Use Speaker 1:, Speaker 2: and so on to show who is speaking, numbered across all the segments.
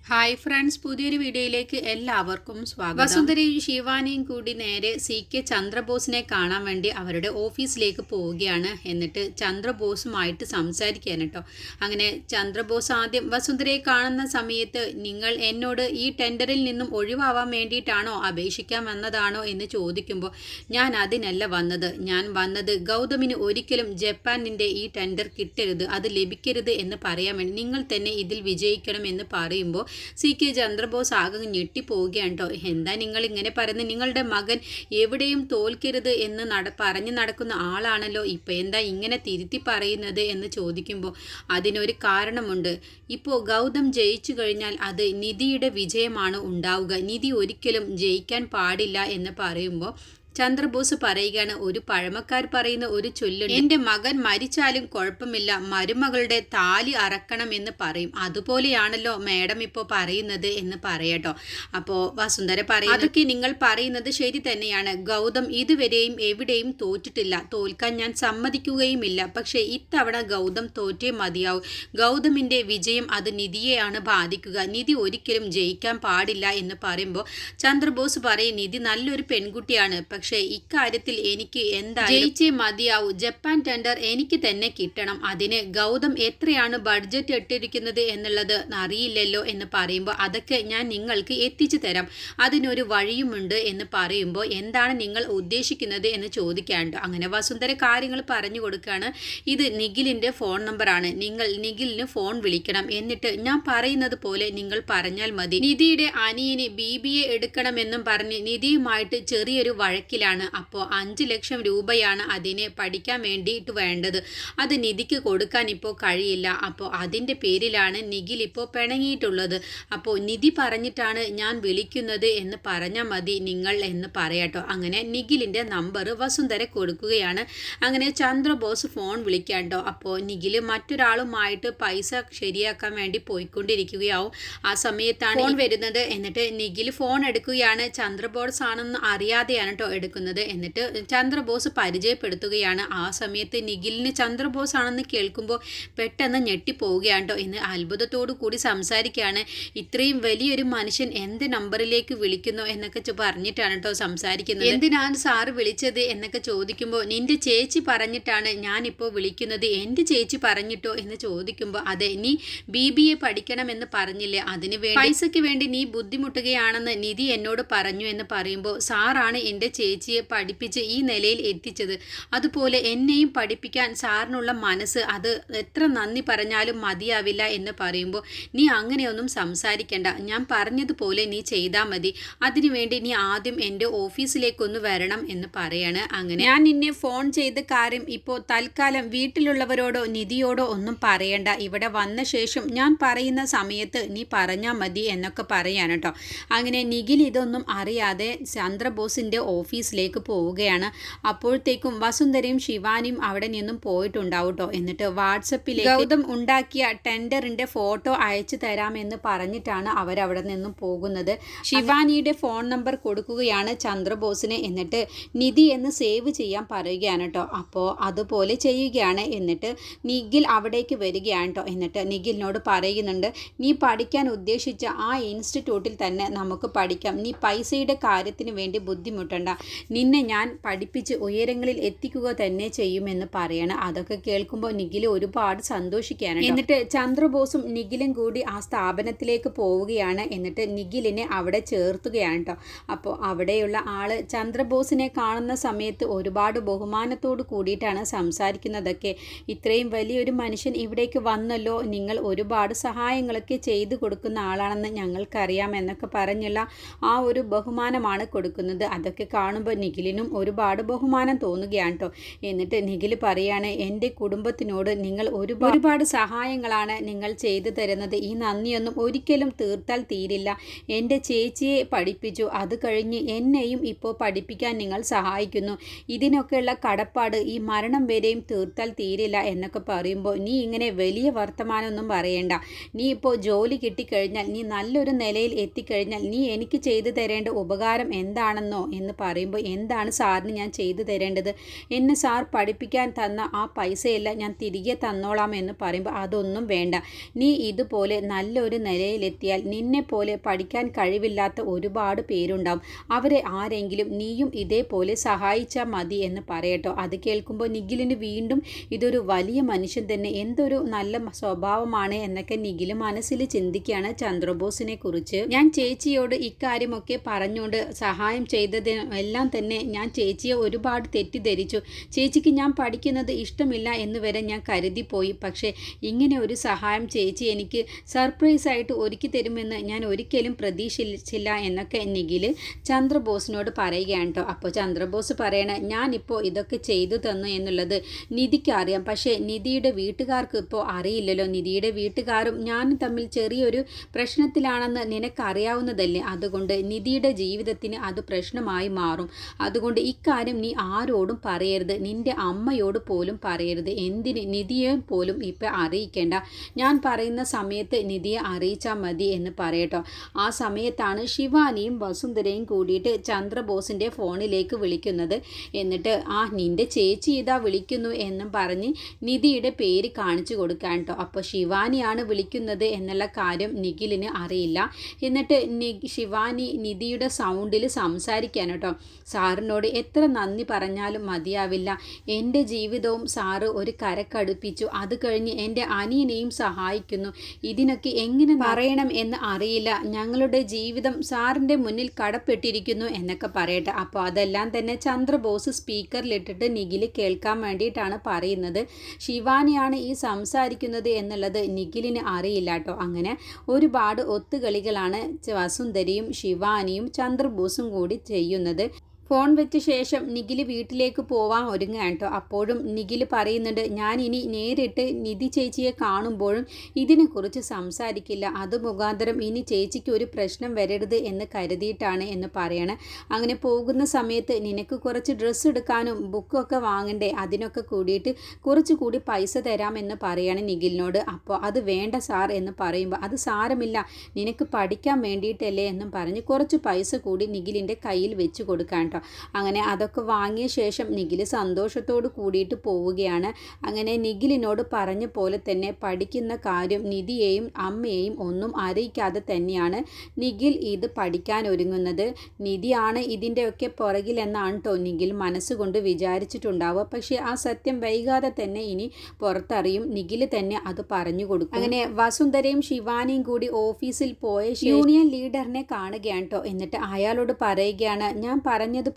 Speaker 1: Hi friends, പുതിയൊരു വീഡിയോയിലേക്ക് എല്ലാവർക്കും സ്വാഗതം. വസുന്ധരയും ശിവാനിയും കൂടി നേരെ CK ചന്ദ്രബോസിനെ കാണാൻ വേണ്ടി അവരുടെ ഓഫീസിലേക്ക് പോവുകയാണ്. എന്നിട്ട് ചന്ദ്രബോസുമായിട്ട് സംസാരിക്കാൻ കേട്ടോ. അങ്ങനെ ചന്ദ്രബോസ് ആദ്യം വസുന്ധരയെ കാണുന്ന സമയത്ത് നിങ്ങൾ എന്നോട് ഈ ടെൻഡറിൽ നിന്നും ഒഴിവാവാൻ വേണ്ടിയിട്ടാണോ അപേക്ഷിക്കാൻ വന്നതാണോ എന്ന് ചോദിക്കുമ്പോൾ ഞാൻ അതിനല്ല വന്നത്. ഞാൻ വന്നത് ഗൗതമിന് ഒരിക്കലും ജപ്പാനിൻ്റെ ഈ ടെൻഡർ കിട്ടരുത്, അത് ലഭിക്കരുത് എന്ന് പറയാൻ വേണ്ടി, നിങ്ങൾ തന്നെ ഇതിൽ വിജയിക്കണം എന്ന് പറയുമ്പോൾ CK ചന്ദ്രബോസ് ആകെ ഞെട്ടിപ്പോവുകയാണ് കേട്ടോ. എന്താ നിങ്ങൾ ഇങ്ങനെ പറയുന്നത്? നിങ്ങളുടെ മകൻ എവിടെയും തോൽക്കരുത് എന്ന് പറഞ്ഞു നടക്കുന്ന ആളാണല്ലോ, ഇപ്പം എന്താ ഇങ്ങനെ തിരുത്തി പറയുന്നത് എന്ന് ചോദിക്കുമ്പോൾ അതിനൊരു കാരണമുണ്ട്. ഇപ്പോൾ ഗൗതം ജയിച്ചു കഴിഞ്ഞാൽ അത് നിധിയുടെ വിജയമാണ് ഉണ്ടാവുക, നിധി ഒരിക്കലും ജയിക്കാൻ പാടില്ല എന്ന് പറയുമ്പോൾ ചന്ദ്രബോസ് പറയുകയാണ്, ഒരു പഴമക്കാർ പറയുന്ന ഒരു ചൊല്ലുണ്ട്, എൻ്റെ മകൻ മരിച്ചാലും കുഴപ്പമില്ല, മരുമകളുടെ താലി അറക്കണം എന്ന് പറയും, അതുപോലെയാണല്ലോ മാഡം ഇപ്പോൾ പറയുന്നത് എന്ന് പറയട്ടോ. അപ്പോൾ വസുന്ധര പറയും, അതൊക്കെ നിങ്ങൾ പറയുന്നത് ശരി തന്നെയാണ്, ഗൗതം ഇതുവരെയും എവിടെയും തോറ്റിട്ടില്ല, തോൽക്കാൻ ഞാൻ സമ്മതിക്കുകയുമില്ല, പക്ഷേ ഇത്തവണ ഗൗതം തോറ്റേ മതിയാവും. ഗൗതമിൻ്റെ വിജയം അത് നിധിയെയാണ് ബാധിക്കുക, നിധി ഒരിക്കലും ജയിക്കാൻ പാടില്ല എന്ന് പറയുമ്പോൾ ചന്ദ്രബോസ് പറയും, നിധി നല്ലൊരു പെൺകുട്ടിയാണ്, പക്ഷേ ഇക്കാര്യത്തിൽ എനിക്ക് എന്താ ജയിച്ചേ മതിയാവൂ, ജപ്പാൻ ടെൻഡർ എനിക്ക് തന്നെ കിട്ടണം, അതിന് ഗൗതം എത്രയാണ് ബഡ്ജറ്റ് ഇട്ടിരിക്കുന്നത് എന്നുള്ളത് അറിയില്ലല്ലോ എന്ന് പറയുമ്പോൾ അതൊക്കെ ഞാൻ നിങ്ങൾക്ക് എത്തിച്ചു തരാം, അതിനൊരു വഴിയുമുണ്ട് എന്ന് പറയുമ്പോൾ എന്താണ് നിങ്ങൾ ഉദ്ദേശിക്കുന്നത് എന്ന് ചോദിക്കാണ്ട് അങ്ങനെ വസുന്ധര കാര്യങ്ങൾ പറഞ്ഞു കൊടുക്കുകയാണ്. ഇത് നിഖിലിൻ്റെ ഫോൺ നമ്പറാണ്, നിങ്ങൾ നിഖിലിന് ഫോൺ വിളിക്കണം, എന്നിട്ട് ഞാൻ പറയുന്നത് പോലെ നിങ്ങൾ പറഞ്ഞാൽ മതി. നിധിയുടെ അനിയന് BBA എടുക്കണമെന്നും പറഞ്ഞ് നിധിയുമായിട്ട് ചെറിയൊരു വഴക്കിലാണ്. അപ്പോൾ 5 ലക്ഷം രൂപയാണ് അതിനെ പഠിക്കാൻ വേണ്ടിയിട്ട് വേണ്ടത്, അത് നിധിക്ക് കൊടുക്കാൻ ഇപ്പോൾ കഴിയില്ല, അപ്പോൾ അതിൻ്റെ പേരിലാണ് നിഖിൽ ഇപ്പോൾ പിണങ്ങിയിട്ടുള്ളത്, അപ്പോൾ നിധി പറഞ്ഞിട്ടാണ് ഞാൻ വിളിക്കുന്നത് എന്ന് പറഞ്ഞാൽ മതി നിങ്ങൾ എന്ന് പറയാട്ടോ. അങ്ങനെ നിഖിലിൻ്റെ നമ്പർ വസുന്ധര കൊടുക്കുകയാണ്. അങ്ങനെ ചന്ദ്രബോസ് ഫോൺ വിളിക്കാട്ടോ. അപ്പോൾ നിഖിൽ മറ്റൊരാളുമായിട്ട് പൈസ ശരിയാക്കാൻ വേണ്ടി പോയിക്കൊണ്ടിരിക്കുകയാവും. ആ സമയത്താണ് ഫോൺ വരുന്നത്. എന്നിട്ട് നിഖിൽ ഫോൺ എടുക്കുകയാണ്. ചന്ദ്രബോസ് ആണെന്ന് അറിയാതെയാണ് കേട്ടോ എടുക്കുന്നത്. എന്നിട്ട് ചന്ദ്രബോസ് പരിചയപ്പെടുത്തുകയാണ്. ആ സമയത്ത് നിഖിലിന് ചന്ദ്രബോസ് ആണെന്ന് കേൾക്കുമ്പോൾ പെട്ടെന്ന് ഞെട്ടിപ്പോവുകയാണ് കേട്ടോ. ഇന്ന് അത്ഭുതത്തോടു കൂടി സംസാരിക്കുകയാണ്. ഇത്രയും വലിയൊരു മനുഷ്യൻ എന്ത് നമ്പറിലേക്ക് വിളിക്കുന്നു എന്നൊക്കെ പറഞ്ഞിട്ടാണ് കേട്ടോ സംസാരിക്കുന്നത്. എന്തിനാണ് സാറ് വിളിച്ചത് എന്നൊക്കെ ചോദിക്കുമ്പോൾ നിന്റെ ചേച്ചി പറഞ്ഞിട്ടാണ് ഞാനിപ്പോൾ വിളിക്കുന്നത്, എൻ്റെ ചേച്ചി പറഞ്ഞിട്ടോ എന്ന് ചോദിക്കുമ്പോൾ അതെ, നീ BBA പഠിക്കണമെന്ന് പറഞ്ഞില്ലേ, അതിന് വേണ്ടി പൈസയ്ക്ക് വേണ്ടി നീ ബുദ്ധിമുട്ടുകയാണെന്ന് നിധി എന്നോട് പറഞ്ഞു എന്ന് പറയുമ്പോൾ സാറാണ് എൻ്റെ ചേച്ചിയെ പഠിപ്പിച്ച് ഈ നിലയിൽ എത്തിച്ചത്, അതുപോലെ എന്നെയും പഠിപ്പിക്കാൻ സാറിനുള്ള മനസ്സ്, അത് എത്ര നന്ദി പറഞ്ഞാലും മതിയാവില്ല എന്ന് പറയുമ്പോൾ നീ അങ്ങനെയൊന്നും സംസാരിക്കണ്ട, ഞാൻ പറഞ്ഞതുപോലെ നീ ചെയ്താൽ മതി, അതിനുവേണ്ടി നീ ആദ്യം എൻ്റെ ഓഫീസിലേക്കൊന്ന് വരണം എന്ന് പറയാണ്. അങ്ങനെ ഞാൻ നിന്നെ ഫോൺ ചെയ്ത കാര്യം ഇപ്പോൾ തൽക്കാലം വീട്ടിലുള്ളവരോടോ നിധിയോടോ ഒന്നും പറയണ്ട, ഇവിടെ വന്ന ശേഷം ഞാൻ പറയുന്ന സമയത്ത് നീ പറഞ്ഞാൽ മതി എന്നൊക്കെ പറയാണ് കേട്ടോ. അങ്ങനെ നിഖിൽ ഇതൊന്നും അറിയാതെ ചന്ദ്രബോസിൻ്റെ ഓഫീസിലേക്ക് പോവുകയാണ്. അപ്പോഴത്തേക്കും വസുന്ധരയും ശിവാനിയും അവിടെ നിന്നും പോയിട്ടുണ്ടാവും കേട്ടോ. എന്നിട്ട് വാട്സപ്പിലേക്ക് ഗൗതം ഉണ്ടാക്കിയ ടെൻഡറിൻ്റെ ഫോട്ടോ അയച്ചു തരാമെന്ന് പറഞ്ഞിട്ടാണ് അവരവിടെ നിന്നും പോകുന്നത്. ശിവാനിയുടെ ഫോൺ നമ്പർ കൊടുക്കുകയാണ് ചന്ദ്രബോസിന്. എന്നിട്ട് നിധി എന്ന് സേവ് ചെയ്യാൻ പറയുകയാണ് കേട്ടോ. അപ്പോൾ അതുപോലെ ചെയ്യുകയാണ്. എന്നിട്ട് നിഖിൽ അവിടേക്ക് വരികയാണ് കേട്ടോ. എന്നിട്ട് നിഖിലിനോട് പറയുന്നുണ്ട്, നീ പഠിക്കാൻ ഉദ്ദേശിച്ച ആ ഇൻസ്റ്റിറ്റ്യൂട്ടിൽ തന്നെ നമുക്ക് പഠിക്കാം, നീ പൈസയുടെ കാര്യത്തിന് വേണ്ടി ബുദ്ധിമുട്ടണ്ട, നിന്നെ ഞാൻ പഠിപ്പിച്ച് ഉയരങ്ങളിൽ എത്തിക്കുക തന്നെ ചെയ്യുമെന്ന് പറയണം. അതൊക്കെ കേൾക്കുമ്പോൾ നിഖിൽ ഒരുപാട് സന്തോഷിക്കുകയാണ്. എന്നിട്ട് ചന്ദ്രബോസും നിഖിലും കൂടി ആ സ്ഥാപനത്തിലേക്ക് പോവുകയാണ്. എന്നിട്ട് നിഖിലിനെ അവിടെ ചേർത്തുകയാണ് കേട്ടോ. അപ്പോൾ അവിടെയുള്ള ആള് ചന്ദ്രബോസിനെ കാണുന്ന സമയത്ത് ഒരുപാട് ബഹുമാനത്തോട് കൂടിയിട്ടാണ് സംസാരിക്കുന്നതൊക്കെ. ഇത്രയും വലിയൊരു മനുഷ്യൻ ഇവിടേക്ക് വന്നല്ലോ, നിങ്ങൾ ഒരുപാട് സഹായങ്ങളൊക്കെ ചെയ്തു കൊടുക്കുന്ന ആളാണെന്ന് ഞങ്ങൾക്കറിയാം എന്നൊക്കെ പറഞ്ഞുള്ള ആ ഒരു ബഹുമാനമാണ് കൊടുക്കുന്നത്. അതൊക്കെ കാണുമ്പോൾ നിഖിലിനും ഒരുപാട് ബഹുമാനം തോന്നുകയാണ് കേട്ടോ. എന്നിട്ട് നിഖിൽ പറയാണ്, എൻ്റെ കുടുംബത്തിനോട് നിങ്ങൾ ഒരുപാട് സഹായങ്ങളാണ് നിങ്ങൾ ചെയ്തു തരുന്നത്, ഈ നന്ദിയൊന്നും ഒരിക്കലും തീർത്താൽ തീരില്ല, എൻ്റെ ചേച്ചിയെ പഠിപ്പിച്ചു, അത് കഴിഞ്ഞ് എന്നെയും ഇപ്പോൾ പഠിപ്പിക്കാൻ നിങ്ങൾ സഹായിക്കുന്നു, ഇതിനൊക്കെയുള്ള കടപ്പാട് ഈ മരണം വരെയും തീർത്താൽ തീരില്ല എന്നൊക്കെ പറയുമ്പോൾ നീ ഇങ്ങനെ വലിയ വർത്തമാനമൊന്നും പറയേണ്ട, നീ ഇപ്പോൾ ജോലി കിട്ടിക്കഴിഞ്ഞാൽ, നീ നല്ലൊരു നിലയിൽ എത്തിക്കഴിഞ്ഞാൽ നീ എനിക്ക് ചെയ്തു തരേണ്ട ഉപകാരം എന്താണെന്നോ എന്ന് പറയും. പറയുമ്പോൾ എന്താണ് സാറിന് ഞാൻ ചെയ്തു തരേണ്ടത്? എന്നെ സാർ പഠിപ്പിക്കാൻ തന്ന ആ പൈസയെല്ലാം ഞാൻ തിരികെ തന്നോളാം എന്ന് പറയുമ്പോൾ അതൊന്നും വേണ്ട. നീ ഇതുപോലെ നല്ലൊരു നിലയിലെത്തിയാൽ നിന്നെപ്പോലെ പഠിക്കാൻ കഴിവില്ലാത്ത ഒരുപാട് പേരുണ്ടാവും. അവരെ ആരെങ്കിലും നീയും ഇതേപോലെ സഹായിച്ചാൽ മതി എന്ന് പറയട്ടോ. അത് കേൾക്കുമ്പോൾ നിഖിലിന് വീണ്ടും ഇതൊരു വലിയ മനുഷ്യൻ തന്നെ, എന്തൊരു നല്ല സ്വഭാവമാണ് എന്നൊക്കെ നിഖിൽ മനസ്സിൽ ചിന്തിക്കുകയാണ് ചന്ദ്രബോസിനെ കുറിച്ച്. ഞാൻ ചേച്ചിയോട് ഇക്കാര്യമൊക്കെ പറഞ്ഞുകൊണ്ട് സഹായം ചെയ്തതിനെല്ലാം തന്നെ ഞാൻ ചേച്ചിയെ ഒരുപാട് തെറ്റിദ്ധരിച്ചു. ചേച്ചിക്ക് ഞാൻ പഠിക്കുന്നത് ഇഷ്ടമില്ല എന്ന് വരെ ഞാൻ കരുതിപ്പോയി. പക്ഷേ ഇങ്ങനെ ഒരു സഹായം ചേച്ചി എനിക്ക് സർപ്രൈസായിട്ട് ഒരുക്കി തരുമെന്ന് ഞാൻ ഒരിക്കലും പ്രതീക്ഷിച്ചില്ല എന്നൊക്കെ നിഖിൽ ചന്ദ്രബോസിനോട് പറയുകയാണ് കേട്ടോ. അപ്പോൾ ചന്ദ്രബോസ് പറയണേ, ഞാനിപ്പോൾ ഇതൊക്കെ ചെയ്തു തന്നു എന്നുള്ളത് നിധിക്ക് അറിയാം, പക്ഷേ നിധിയുടെ വീട്ടുകാർക്ക് ഇപ്പോൾ അറിയില്ലല്ലോ. നിധിയുടെ വീട്ടുകാരും ഞാനും തമ്മിൽ ചെറിയൊരു പ്രശ്നത്തിലാണെന്ന് നിനക്കറിയാവുന്നതല്ലേ. അതുകൊണ്ട് നിധിയുടെ ജീവിതത്തിന് അത് പ്രശ്നമായി മാറും. അതുകൊണ്ട് ഇക്കാര്യം നീ ആരോടും പറയരുത്, നിൻ്റെ അമ്മയോട് പോലും പറയരുത്. എന്തിന് നിധിയെ പോലും ഇപ്പം അറിയിക്കേണ്ട. ഞാൻ പറയുന്ന സമയത്ത് നിധിയെ അറിയിച്ചാൽ മതി എന്ന് പറയട്ടോ. ആ സമയത്താണ് ശിവാനിയും വസുന്ധരയും കൂടിയിട്ട് ചന്ദ്രബോസിൻ്റെ ഫോണിലേക്ക് വിളിക്കുന്നത്. എന്നിട്ട് നിൻ്റെ ചേച്ചി ഇതാ വിളിക്കുന്നു എന്നും പറഞ്ഞ് നിധിയുടെ പേര് കാണിച്ചു കൊടുക്കാൻ കേട്ടോ. അപ്പോൾ ശിവാനിയാണ് വിളിക്കുന്നത് എന്നുള്ള കാര്യം നിഖിലിന് അറിയില്ല. എന്നിട്ട് ശിവാനി നിധിയുടെ സൗണ്ടിൽ സംസാരിക്കാൻ കേട്ടോ. സാറിനോട് എത്ര നന്ദി പറഞ്ഞാലും മതിയാവില്ല. എൻ്റെ ജീവിതവും സാറ് ഒരു കരക്കടുപ്പിച്ചു. അത് കഴിഞ്ഞ് എൻ്റെ അനിയനെയും സഹായിക്കുന്നു. ഇതിനൊക്കെ എങ്ങനെ പറയണം എന്ന് അറിയില്ല. ഞങ്ങളുടെ ജീവിതം സാറിൻ്റെ മുന്നിൽ കടപ്പെട്ടിരിക്കുന്നു എന്നൊക്കെ പറയട്ടെ. അപ്പോൾ അതെല്ലാം തന്നെ ചന്ദ്രബോസ് സ്പീക്കറിലിട്ടിട്ട് നിഖിൽ കേൾക്കാൻ വേണ്ടിയിട്ടാണ് പറയുന്നത്. ശിവാനിയാണ് ഈ സംസാരിക്കുന്നത് എന്നുള്ളത് നിഖിലിന് അറിയില്ല കേട്ടോ. അങ്ങനെ ഒരുപാട് ഒത്തുകളികളാണ് വസുന്ധരയും ശിവാനിയും ചന്ദ്രബോസും കൂടി ചെയ്യുന്നത്. ഫോൺ വെച്ച ശേഷം നിഖിൽ വീട്ടിലേക്ക് പോവാൻ ഒരുങ്ങുകയാണ് കേട്ടോ. അപ്പോഴും നിഖിൽ പറയുന്നുണ്ട്, ഞാൻ ഇനി നേരിട്ട് നിധി ചേച്ചിയെ കാണുമ്പോഴും ഇതിനെക്കുറിച്ച് സംസാരിക്കില്ല. അത് മുഖാന്തരം ഇനി ചേച്ചിക്ക് ഒരു പ്രശ്നം വരരുത് എന്ന് കരുതിയിട്ടാണ് എന്ന് പറയണേ. അങ്ങനെ പോകുന്ന സമയത്ത് നിനക്ക് കുറച്ച് ഡ്രസ്സ് എടുക്കാനും ബുക്കൊക്കെ വാങ്ങണ്ടേ, അതിനൊക്കെ കൂടിയിട്ട് കുറച്ചുകൂടി പൈസ തരാമെന്ന് പറയാണ് നിഖിലിനോട്. അപ്പോൾ അത് വേണ്ട സാർ എന്ന് പറയുമ്പോൾ അത് സാരമില്ല, നിനക്ക് പഠിക്കാൻ വേണ്ടിയിട്ടല്ലേ എന്നും പറഞ്ഞ് കുറച്ച് പൈസ കൂടി നിഖിലിൻ്റെ കയ്യിൽ വെച്ച് കൊടുക്കാൻ. അങ്ങനെ അതൊക്കെ വാങ്ങിയ ശേഷം നിഖിൽ സന്തോഷത്തോട് കൂടിയിട്ട് പോവുകയാണ്. അങ്ങനെ നിഖിലിനോട് പറഞ്ഞ പോലെ തന്നെ പഠിക്കുന്ന കാര്യം നിധിയെയും അമ്മയെയും ഒന്നും അറിയിക്കാതെ തന്നെയാണ് നിഖിൽ ഇത് പഠിക്കാൻ ഒരുങ്ങുന്നത്. നിധിയാണ് ഇതിൻ്റെയൊക്കെ പുറകിലെന്നാണ് കേട്ടോ നിഖിൽ മനസ്സുകൊണ്ട് വിചാരിച്ചിട്ടുണ്ടാവുക. പക്ഷേ ആ സത്യം വൈകാതെ തന്നെ ഇനി പുറത്തറിയും. നിഖിൽ തന്നെ അത് പറഞ്ഞു കൊടുക്കും. അങ്ങനെ വസുന്ധരയും ശിവാനിയും കൂടി ഓഫീസിൽ പോയ യൂണിയൻ ലീഡറിനെ കാണുകയാണ് കേട്ടോ. എന്നിട്ട് അയാളോട് പറയുകയാണ്, ഞാൻ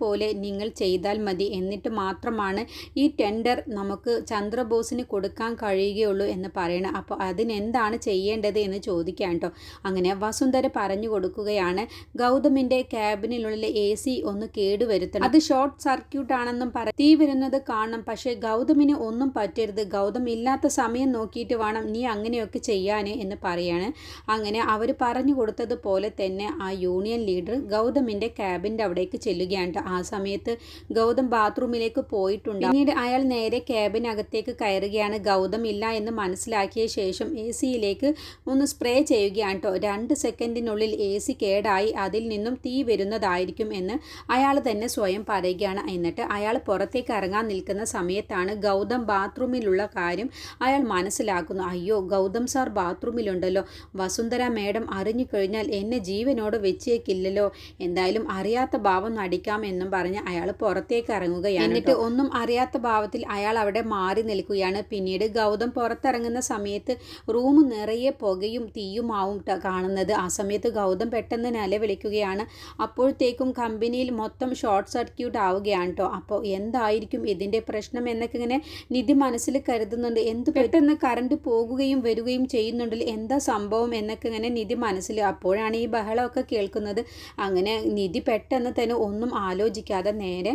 Speaker 1: പോലെ നിങ്ങൾ ചെയ്താൽ മതി, എന്നിട്ട് മാത്രമാണ് ഈ ടെൻഡർ നമുക്ക് ചന്ദ്രബോസിന് കൊടുക്കാൻ കഴിയുകയുള്ളൂ എന്ന് പറയണം. അപ്പോൾ അതിനെന്താണ് ചെയ്യേണ്ടത് എന്ന് ചോദിക്കാൻ കേട്ടോ. അങ്ങനെ വസുന്ധര പറഞ്ഞു കൊടുക്കുകയാണ്, ഗൗതമിൻ്റെ ക്യാബിനുള്ളിലെ AC ഒന്ന് കേടുവരുത്തണം, അത് ഷോർട്ട് സർക്യൂട്ട് ആണെന്നും തീ വരുന്നത് കാണണം, പക്ഷേ ഗൗതമിന് ഒന്നും പറ്റരുത്, ഗൗതം ഇല്ലാത്ത സമയം നോക്കിയിട്ട് വേണം നീ അങ്ങനെയൊക്കെ ചെയ്യാൻ എന്ന് പറയാണ്. അങ്ങനെ അവർ പറഞ്ഞു കൊടുത്തതുപോലെ തന്നെ ആ യൂണിയൻ ലീഡർ ഗൗതമിൻ്റെ ക്യാബിൻ്റെ അവിടേക്ക് ചെല്ലുകയാണ്. ആ സമയത്ത് ഗൗതം ബാത്റൂമിലേക്ക് പോയിട്ടുണ്ട്. പിന്നീട് അയാൾ നേരെ ക്യാബിനകത്തേക്ക് കയറുകയാണ്. ഗൗതം ഇല്ല എന്ന് മനസ്സിലാക്കിയ ശേഷം AC-യിലേക്ക് ഒന്ന് സ്പ്രേ ചെയ്യുകയാണ് കേട്ടോ. 2 സെക്കൻഡിനുള്ളിൽ AC കേടായി അതിൽ നിന്നും തീ വരുന്നതായിരിക്കും എന്ന് അയാൾ തന്നെ സ്വയം പറയുകയാണ്. എന്നിട്ട് അയാൾ പുറത്തേക്ക് ഇറങ്ങാൻ നിൽക്കുന്ന സമയത്താണ് ഗൗതം ബാത്റൂമിലുള്ള കാര്യം അയാൾ മനസ്സിലാക്കുന്നു. അയ്യോ, ഗൗതം സാർ ബാത്റൂമിലുണ്ടല്ലോ, വസുന്ധര മേഡം അറിഞ്ഞു കഴിഞ്ഞാൽ എന്നെ ജീവനോട് വെച്ചേക്കില്ലല്ലോ, എന്തായാലും അറിയാത്ത ഭാവം നടിക്കാം എന്നും പറഞ്ഞ് അയാൾ പുറത്തേക്ക് ഇറങ്ങുകയാണ്. എന്നിട്ട് ഒന്നും അറിയാത്ത ഭാവത്തിൽ അയാൾ അവിടെ മാറി നിൽക്കുകയാണ്. പിന്നീട് ഗൗതം പുറത്തിറങ്ങുന്ന സമയത്ത് റൂം നിറയെ പുകയും തീയുമാവും കാണുന്നത്. ആ സമയത്ത് ഗൗതം പെട്ടെന്ന് നിലവിളിക്കുകയാണ്. അപ്പോഴത്തേക്കും കമ്പനിയിൽ മൊത്തം ഷോർട്ട് സർക്യൂട്ട് ആവുകയാണ് കേട്ടോ. അപ്പോൾ എന്തായിരിക്കും ഇതിൻ്റെ പ്രശ്നം എന്നൊക്കെ ഇങ്ങനെ നിധി മനസ്സിൽ കരുതുന്നുണ്ട്. എന്ത് പെട്ടെന്ന് കറണ്ട് പോകുകയും വരികയും ചെയ്യുന്നുണ്ടല്ലോ, എന്താ സംഭവം എന്നൊക്കെ ഇങ്ങനെ നിധി മനസ്സിൽ. അപ്പോഴാണ് ഈ ബഹളമൊക്കെ കേൾക്കുന്നത്. അങ്ങനെ നിധി പെട്ടെന്ന് തന്നെ ഒന്നും ആലോചിക്കാതെ നേരെ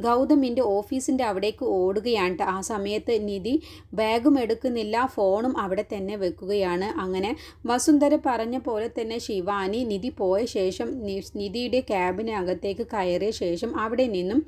Speaker 1: ഗൗതമിൻ്റെ ഓഫീസിൻ്റെ അവിടേക്ക് ഓടുകയാണ്. ആ സമയത്ത് നിധി ബാഗും എടുക്കുന്നില്ല, ഫോണും അവിടെ തന്നെ വെക്കുകയാണ്. അങ്ങനെ വസുന്ധര പറഞ്ഞ പോലെ തന്നെ ശിവാനി നിധി പോയ ശേഷം നിധിയുടെ ക്യാബിനകത്തേക്ക് കയറിയ ശേഷം അവിടെ നിന്നും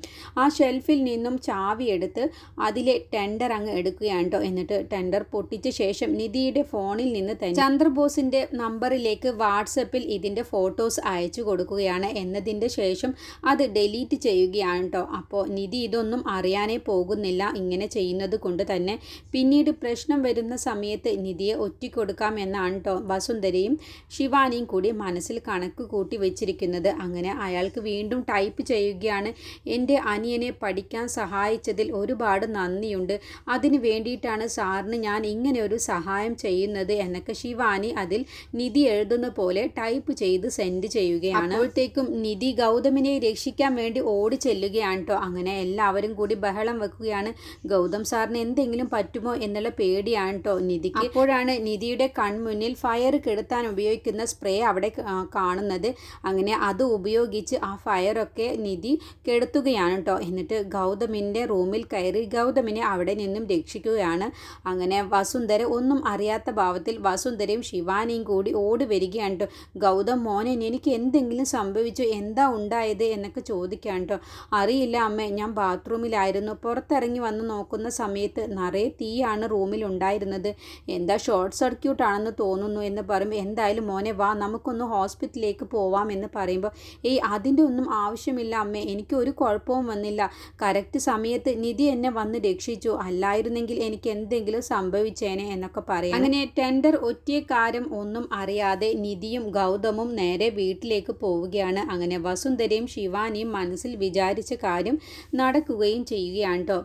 Speaker 1: ആ ഷെൽഫിൽ നിന്നും ചാവി എടുത്ത് അതിലെ ടെൻഡർ അങ്ങ് എടുക്കുകയാണ് കേട്ടോ. എന്നിട്ട് ടെൻഡർ പൊട്ടിച്ച ശേഷം നിധിയുടെ ഫോണിൽ നിന്ന് തന്നെ ചന്ദ്രബോസിൻ്റെ നമ്പറിലേക്ക് വാട്സപ്പിൽ ഇതിൻ്റെ ഫോട്ടോസ് അയച്ചു കൊടുക്കുകയാണ്. എന്നതിൻ്റെ ശേഷം അത് ഡിലീറ്റ് ട്രീറ്റ് ചെയ്യുകയാണ് കേട്ടോ. അപ്പോൾ നിധി ഇതൊന്നും അറിയാനേ പോകുന്നില്ല ഇങ്ങനെ ചെയ്യുന്നത് കൊണ്ട് തന്നെ. പിന്നീട് പ്രശ്നം വരുന്ന സമയത്ത് നിധിയെ ഒറ്റിക്കൊടുക്കാം എന്നാണ് കേട്ടോ വസുന്ധരയും ശിവാനിയും കൂടി മനസ്സിൽ കണക്ക് കൂട്ടി വെച്ചിരിക്കുന്നത്. അങ്ങനെ അയാൾക്ക് വീണ്ടും ടൈപ്പ് ചെയ്യുകയാണ്. എൻ്റെ അനിയനെ പഠിക്കാൻ സഹായിച്ചതിൽ ഒരുപാട് നന്ദിയുണ്ട്. അതിന് വേണ്ടിയിട്ടാണ് സാറിന് ഞാൻ ഇങ്ങനെ ഒരു സഹായം ചെയ്യുന്നത് എന്നൊക്കെ ശിവാനി അതിൽ നിധി എഴുതുന്ന പോലെ ടൈപ്പ് ചെയ്ത് സെൻഡ് ചെയ്യുകയാണ്. അപ്പോഴത്തേക്കും നിധി ഗൗതമിനെ രക്ഷിക്കാൻ വേണ്ടി ഓടി ചെല്ലുകയാണ് കേട്ടോ. അങ്ങനെ എല്ലാവരും കൂടി ബഹളം വെക്കുകയാണ്. ഗൗതം സാറിന് എന്തെങ്കിലും പറ്റുമോ എന്നുള്ള പേടിയാണ് കേട്ടോ നിധിക്ക്. അപ്പോഴാണ് നിധിയുടെ കൺമുന്നിൽ ഫയർ കെടുത്താൻ ഉപയോഗിക്കുന്ന സ്പ്രേ അവിടെ കാണുന്നത്. അങ്ങനെ അത് ഉപയോഗിച്ച് ആ ഫയറൊക്കെ നിധി കെടുത്തുകയാണ് കേട്ടോ. എന്നിട്ട് ഗൗതമിൻ്റെ റൂമിൽ കയറി ഗൗതമിനെ അവിടെ നിന്നും രക്ഷിക്കുകയാണ്. അങ്ങനെ വസുന്ധര ഒന്നും അറിയാത്ത ഭാവത്തിൽ വസുന്ധരയും ശിവാനിയും കൂടി ഓടി വരികയാണ് കേട്ടോ. ഗൗതം മോനെ എനിക്ക് എന്തെങ്കിലും സംഭവിച്ചു, എന്താ ഉണ്ടായത് എന്നൊക്കെ ചോദിക്കുകയാണ് കേട്ടോ. അറിയില്ല അമ്മേ, ഞാൻ ബാത്റൂമിലായിരുന്നു. പുറത്തിറങ്ങി വന്ന് നോക്കുന്ന സമയത്ത് നിറയെ തീയാണ് റൂമിൽ ഉണ്ടായിരുന്നത്. എന്താ ഷോർട്ട് സർക്യൂട്ട് ആണെന്ന് തോന്നുന്നു എന്ന് പറയുമ്പോൾ എന്തായാലും മോനെ വാ നമുക്കൊന്ന് ഹോസ്പിറ്റലിലേക്ക് പോവാം എന്ന് പറയുമ്പോൾ അതിൻ്റെ ഒന്നും ആവശ്യമില്ല അമ്മേ, എനിക്ക് ഒരു കുഴപ്പവും വന്നില്ല. കറക്റ്റ് സമയത്ത് നിധി എന്നെ വന്ന് രക്ഷിച്ചു, അല്ലായിരുന്നെങ്കിൽ എനിക്ക് എന്തെങ്കിലും സംഭവിച്ചേനെ എന്നൊക്കെ പറയാം. അങ്ങനെ ടെൻഡർ ഒറ്റക്കാരം ഒന്നും അറിയാതെ നിധിയും ഗൗതമും നേരെ വീട്ടിലേക്ക് പോവുകയാണ്. അങ്ങനെ വസുന്ധരയും ശിവാനിയും മനസ്സിൽ വിചാരിച്ച കാര്യം നടക്കുകയും ചെയ്യുകയാണ് കേട്ടോ.